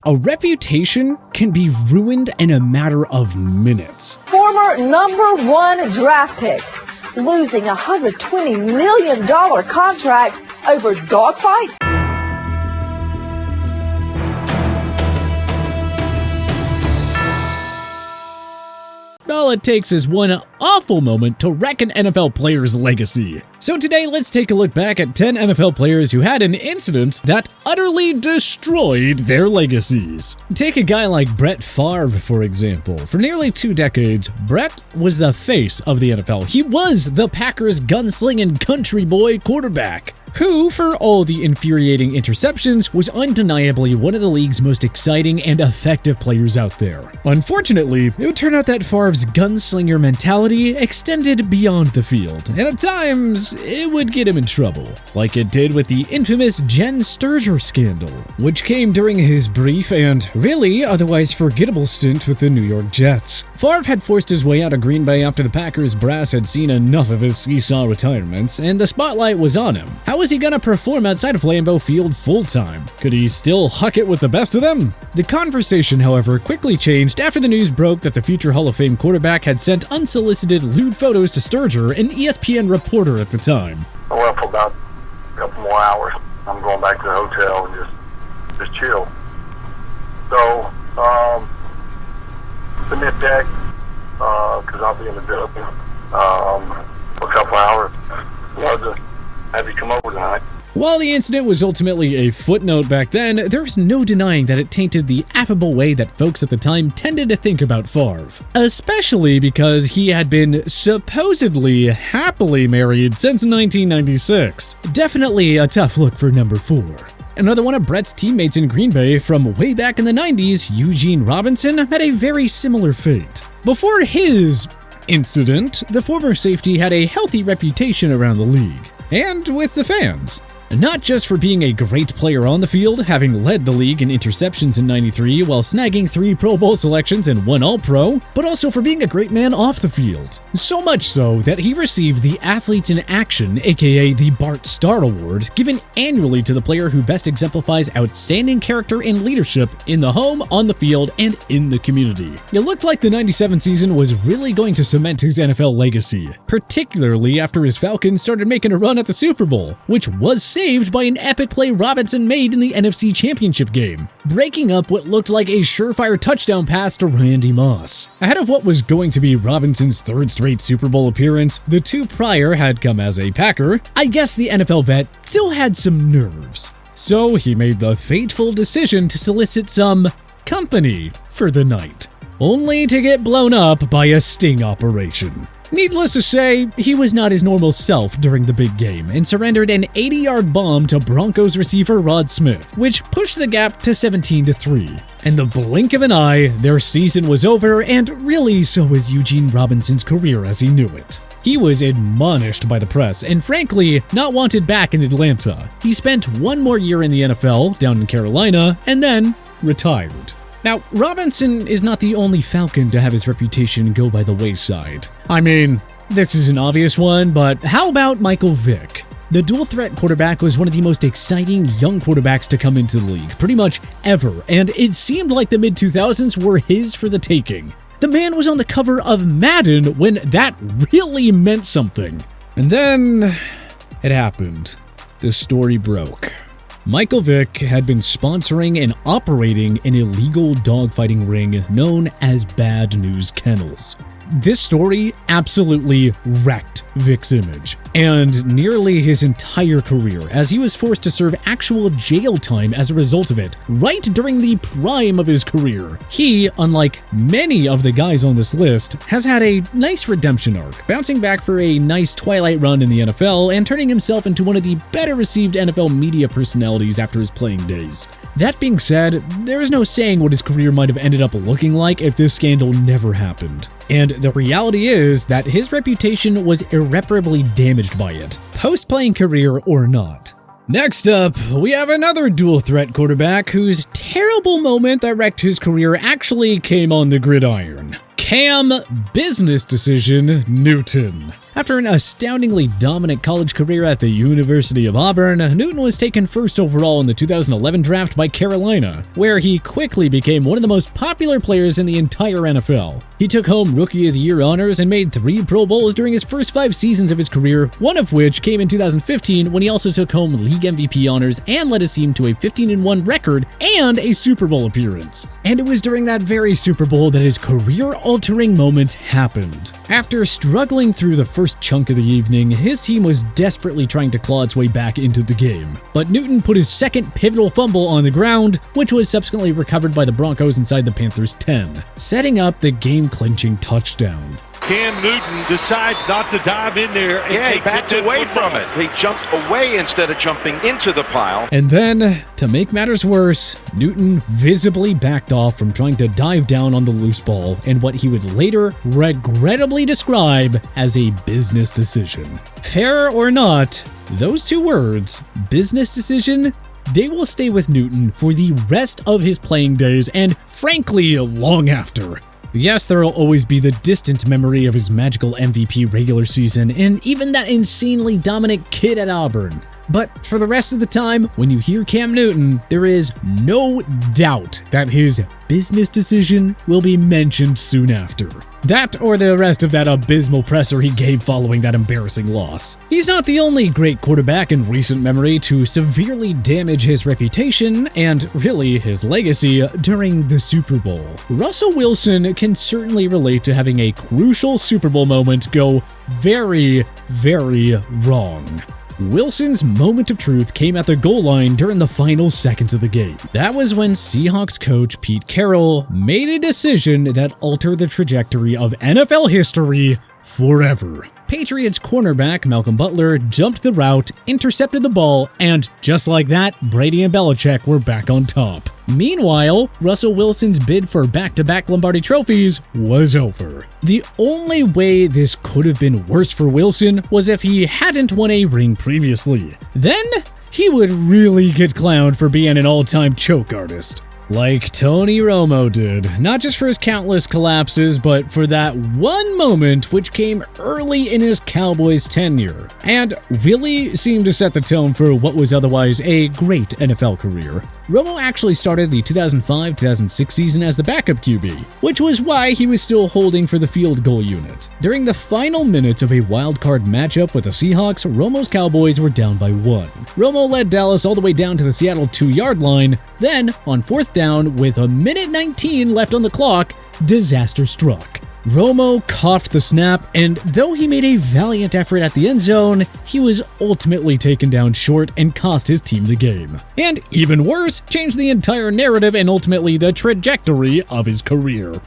A reputation can be ruined in a matter of minutes. Former #1 draft pick losing a $120 million contract over dogfights? All it takes is one awful moment to wreck an NFL player's legacy. So today, let's take a look back at 10 NFL players who had an incident that utterly destroyed their legacies. Take a guy like Brett Favre, for example. For nearly 2 decades, Brett was the face of the NFL. He was the Packers' gunslinging country boy quarterback, who, for all the infuriating interceptions, was undeniably one of the league's most exciting and effective players out there. Unfortunately, it would turn out that Favre's gunslinger mentality extended beyond the field, and at times, it would get him in trouble, like it did with the infamous Jen Sturger scandal, which came during his brief and really otherwise forgettable stint with the New York Jets. Favre had forced his way out of Green Bay after the Packers brass had seen enough of his seesaw retirements, and the spotlight was on him. How was he gonna perform outside of Lambeau Field full-time? Could he still huck it with the best of them? The conversation, however, quickly changed after the news broke that the future Hall of Fame quarterback had sent unsolicited lewd photos to Sturger, an ESPN reporter at the time. I went for about a couple more hours. I'm going back to the hotel and just chill. So, the mid-deck, because I'll be in the building for a couple hours. Just have you come over tonight. While the incident was ultimately a footnote back then, there was no denying that it tainted the affable way that folks at the time tended to think about Favre. Especially because he had been supposedly happily married since 1996. Definitely a tough look for number 4. Another one of Brett's teammates in Green Bay from way back in the 90s, Eugene Robinson, had a very similar fate. Before his incident, the former safety had a healthy reputation around the league, and with the fans. Not just for being a great player on the field, having led the league in interceptions in '93 while snagging 3 Pro Bowl selections and 1 All-Pro, but also for being a great man off the field. So much so that he received the Athletes in Action, aka the Bart Starr Award, given annually to the player who best exemplifies outstanding character and leadership in the home, on the field, and in the community. It looked like the '97 season was really going to cement his NFL legacy, particularly after his Falcons started making a run at the Super Bowl, which was saved by an epic play Robinson made in the NFC Championship game, breaking up what looked like a surefire touchdown pass to Randy Moss. Ahead of what was going to be Robinson's 3rd straight Super Bowl appearance, the 2 prior had come as a Packer. I guess the NFL vet still had some nerves, so he made the fateful decision to solicit some company for the night, only to get blown up by a sting operation. Needless to say, he was not his normal self during the big game and surrendered an 80-yard bomb to Broncos receiver Rod Smith, which pushed the gap to 17-3. In the blink of an eye, their season was over, and really so was Eugene Robinson's career as he knew it. He was admonished by the press and frankly not wanted back in Atlanta. He spent 1 more year in the NFL down in Carolina and then retired. Now, Robinson is not the only Falcon to have his reputation go by the wayside. I mean, this is an obvious one, but how about Michael Vick? The dual-threat quarterback was one of the most exciting young quarterbacks to come into the league, pretty much ever, and it seemed like the mid-2000s were his for the taking. The man was on the cover of Madden when that really meant something. And then it happened. The story broke. Michael Vick had been sponsoring and operating an illegal dogfighting ring known as Bad News Kennels. This story absolutely wrecked Vick's image, and nearly his entire career, as he was forced to serve actual jail time as a result of it, right during the prime of his career. He, unlike many of the guys on this list, has had a nice redemption arc, bouncing back for a nice twilight run in the NFL and turning himself into one of the better received NFL media personalities after his playing days. That being said, there is no saying what his career might have ended up looking like if this scandal never happened. And the reality is that his reputation was irreparably damaged by it, post-playing career or not. Next up, we have another dual-threat quarterback whose terrible moment that wrecked his career actually came on the gridiron. Cam Business Decision Newton. After an astoundingly dominant college career at the University of Auburn, Newton was taken first overall in the 2011 draft by Carolina, where he quickly became one of the most popular players in the entire NFL. He took home Rookie of the Year honors and made 3 Pro Bowls during his first 5 seasons of his career, one of which came in 2015 when he also took home League MVP honors and led his team to a 15-1 record and a Super Bowl appearance. And it was during that very Super Bowl that his career-altering moment happened. After struggling through the first chunk of the evening, his team was desperately trying to claw its way back into the game. But Newton put his second pivotal fumble on the ground, which was subsequently recovered by the Broncos inside the Panthers' 10, setting up the game-clinching touchdown. Cam Newton decides not to dive in there and he backed away from it. He jumped away instead of jumping into the pile. And then, to make matters worse, Newton visibly backed off from trying to dive down on the loose ball in what he would later regrettably describe as a business decision. Fair or not, those 2 words, business decision, they will stay with Newton for the rest of his playing days and, frankly, long after. Yes, there will always be the distant memory of his magical MVP regular season and even that insanely dominant kid at Auburn. But for the rest of the time, when you hear Cam Newton, there is no doubt that his business decision will be mentioned soon after. That or the rest of that abysmal presser he gave following that embarrassing loss. He's not the only great quarterback in recent memory to severely damage his reputation and really his legacy during the Super Bowl. Russell Wilson can certainly relate to having a crucial Super Bowl moment go very, very wrong. Wilson's moment of truth came at the goal line during the final seconds of the game. That was when Seahawks coach Pete Carroll made a decision that altered the trajectory of NFL history forever. Patriots cornerback Malcolm Butler jumped the route, intercepted the ball, and just like that, Brady and Belichick were back on top. Meanwhile, Russell Wilson's bid for back-to-back Lombardi trophies was over. The only way this could have been worse for Wilson was if he hadn't won a ring previously. Then, he would really get clowned for being an all-time choke artist. Like Tony Romo did, not just for his countless collapses, but for that one moment which came early in his Cowboys tenure, and really seemed to set the tone for what was otherwise a great NFL career. Romo actually started the 2005-2006 season as the backup QB, which was why he was still holding for the field goal unit. During the final minutes of a wildcard matchup with the Seahawks, Romo's Cowboys were down by 1. Romo led Dallas all the way down to the Seattle 2-yard line, then, on 4th down with a minute 19 left on the clock, disaster struck. Romo coughed the snap, and though he made a valiant effort at the end zone, he was ultimately taken down short and cost his team the game. And even worse, changed the entire narrative and ultimately the trajectory of his career.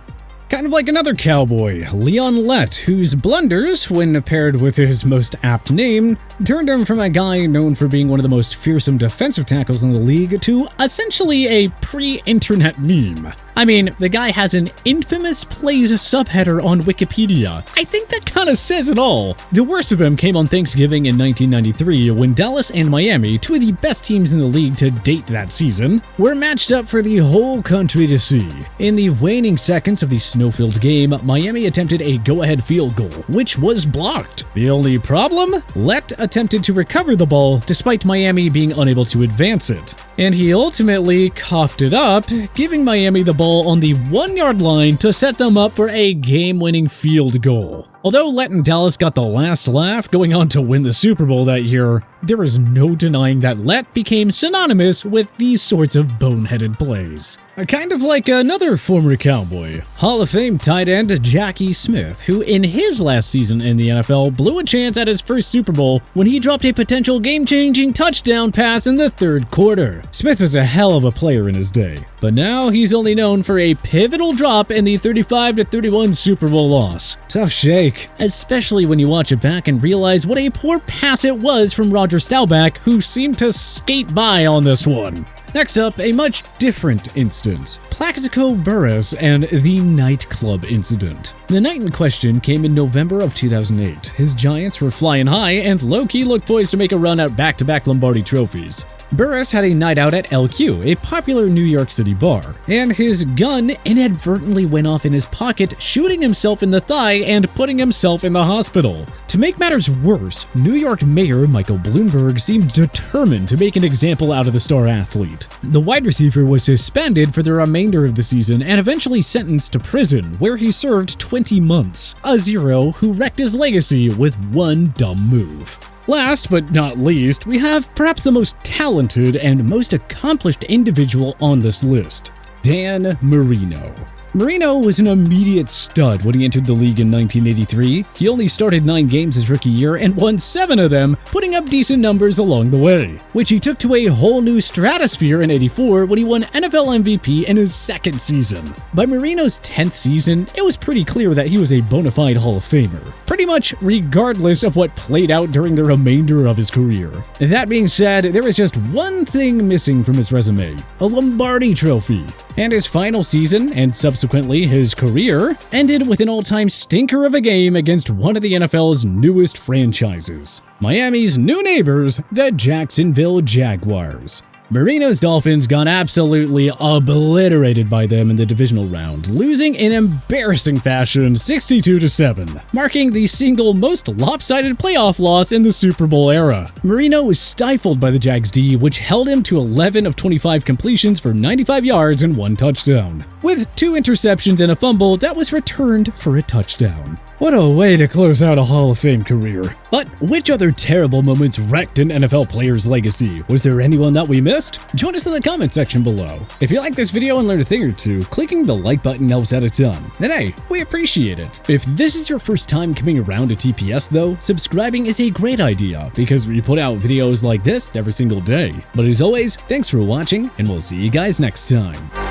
Kind of like another cowboy, Leon Lett, whose blunders, when paired with his most apt name, turned him from a guy known for being one of the most fearsome defensive tackles in the league to essentially a pre-internet meme. I mean, the guy has an infamous plays subheader on Wikipedia. I think that kind of says it all. The worst of them came on Thanksgiving in 1993 when Dallas and Miami, 2 of the best teams in the league to date that season, were matched up for the whole country to see. In the waning seconds of the snow-filled game, Miami attempted a go-ahead field goal, which was blocked. The only problem? Lett attempted to recover the ball despite Miami being unable to advance it. And he ultimately coughed it up, giving Miami the ball on the 1-yard line to set them up for a game-winning field goal. Although Lett and Dallas got the last laugh, going on to win the Super Bowl that year, there is no denying that Lett became synonymous with these sorts of boneheaded plays. Kind of like another former Cowboy, Hall of Fame tight end Jackie Smith, who in his last season in the NFL blew a chance at his first Super Bowl when he dropped a potential game-changing touchdown pass in the 3rd quarter. Smith was a hell of a player in his day, but now he's only known for a pivotal drop in the 35-31 Super Bowl loss. Tough shake, especially when you watch it back and realize what a poor pass it was from Roger Staubach, who seemed to skate by on this one. Next up, a much different instance, Plaxico Burris and the nightclub incident. The night in question came in November of 2008. His Giants were flying high and low-key looked poised to make a run at back-to-back Lombardi trophies. Burris had a night out at LQ, a popular New York City bar, and his gun inadvertently went off in his pocket, shooting himself in the thigh and putting himself in the hospital. To make matters worse, New York Mayor Michael Bloomberg seemed determined to make an example out of the star athlete. The wide receiver was suspended for the remainder of the season and eventually sentenced to prison, where he served 20 months. A zero who wrecked his legacy with one dumb move. Last but not least, we have perhaps the most talented and most accomplished individual on this list, Dan Marino. Marino was an immediate stud when he entered the league in 1983. He only started 9 games his rookie year and won 7 of them, putting up decent numbers along the way, which he took to a whole new stratosphere in '84 when he won NFL MVP in his 2nd season. By Marino's 10th season, it was pretty clear that he was a bona fide Hall of Famer, pretty much regardless of what played out during the remainder of his career. That being said, there was just one thing missing from his resume: a Lombardi Trophy. And his final season, and subsequently his career, ended with an all-time stinker of a game against one of the NFL's newest franchises, Miami's new neighbors, the Jacksonville Jaguars. Marino's Dolphins got absolutely obliterated by them in the divisional round, losing in embarrassing fashion 62-7, marking the single most lopsided playoff loss in the Super Bowl era. Marino was stifled by the Jags D, which held him to 11 of 25 completions for 95 yards and 1 touchdown, with 2 interceptions and a fumble that was returned for a touchdown. What a way to close out a Hall of Fame career. But which other terrible moments wrecked an NFL player's legacy? Was there anyone that we missed? Join us in the comment section below. If you like this video and learned a thing or two, clicking the like button helps out a ton. And hey, we appreciate it. If this is your first time coming around to TPS though, subscribing is a great idea because we put out videos like this every single day. But as always, thanks for watching and we'll see you guys next time.